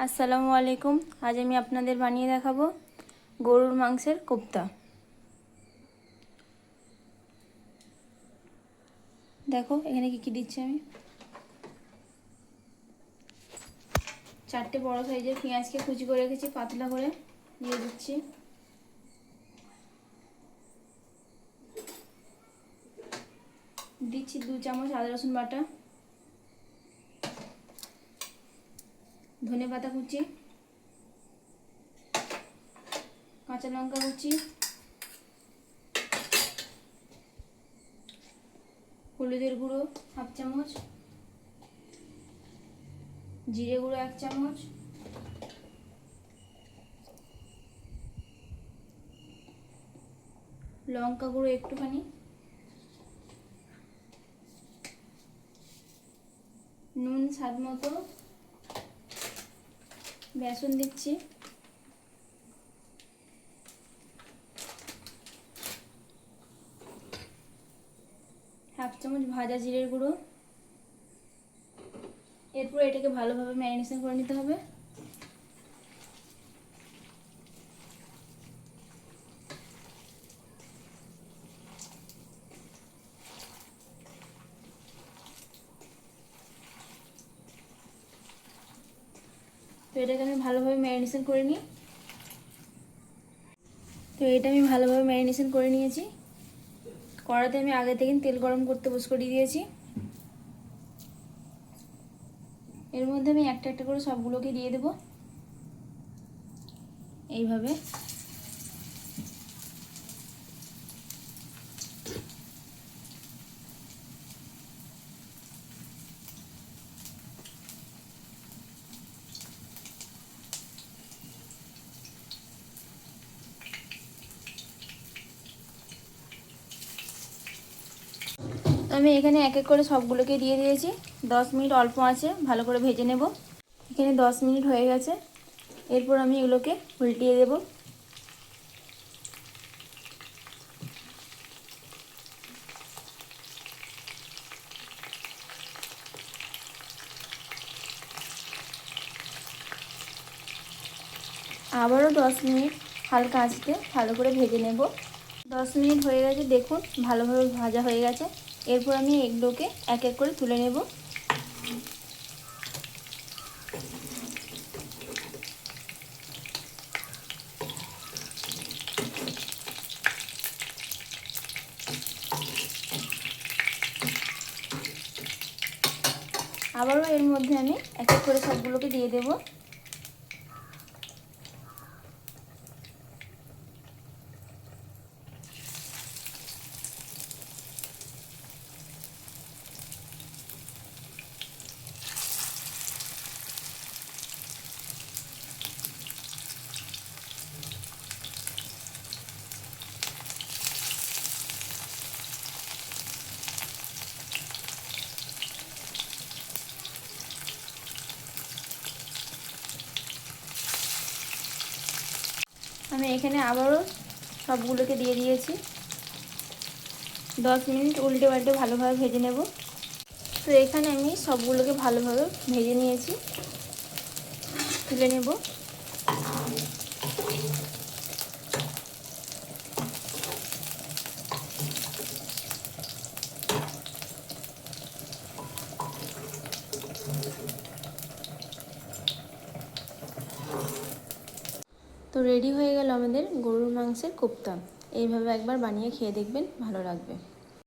আসসালামু আলাইকুম। আজ আমি আপনাদের বানিয়ে দেখাবো গরুর মাংসের কোপ্তা। দেখো এখানে কি কি দিচ্ছি আমি। 4টে বড় সাইজের পেঁয়াজকে কুচি করে রেখেছি, পাতলা করে দিয়ে দিচ্ছি। দিচ্ছি 2 চামচ আদা রসুন বাটা, ধনে পাতা কুচি, কাঁচা লঙ্কা কুচি, হলুদের গুঁড়ো 1/2 চামচ, জিরে গুঁড়ো 1 চামচ, লঙ্কা গুঁড়ো একটুখানি, নুন স্বাদ মতো, বেসন দিচ্ছি, 1/2 চামচ ভাজা জিরের গুঁড়ো। এরপর এটাকে ভালোভাবে ম্যারিনেশন করে নিতে হবে। তো এটাকে আমি ভালোভাবে ম্যারিনেশন করে নিই। তো এটা আমি ভালোভাবে ম্যারিনেশন করে নিয়েছি। কড়াতে আমি আগে থেকে তেল গরম করতে বসিয়ে দিয়েছি। এর মধ্যে আমি একটা একটা করে সবগুলোকে দিয়ে দেব এইভাবে। আমি এখানে এক এক করে সবগুলোকে দিয়ে দিয়েছি। 10 মিনিট অল্প আছে ভালো করে ভেজে নেব। এখানে 10 মিনিট হয়ে গেছে। এরপর আমি এগুলোকে উল্টিয়ে দেব। আবারও 10 মিনিট হালকা আঁচে ভালো করে ভেজে নেব। 10 মিনিট হয়ে গেছে, দেখুন ভালোভাবে ভাজা হয়ে গেছে। এরপর আমি এগুলোকে এক এক করে তুলে নেব। আবারও এর মধ্যে আমি এক এক করে সবগুলোকে দিয়ে দেব। আমি এখানে আবারও সবগুলোকে দিয়ে দিয়েছি। 10 মিনিট উল্টে পাল্টে ভালোভাবে ভেজে নেব। তো এখানে আমি সবগুলোকে ভালোভাবে ভেজে নিয়েছি, তুলে নেব। তো রেডি হয়ে গেল আমাদের গরুর মাংসের কোপ্তা। এইভাবে একবার বানিয়ে খেয়ে দেখবেন, ভালো লাগবে।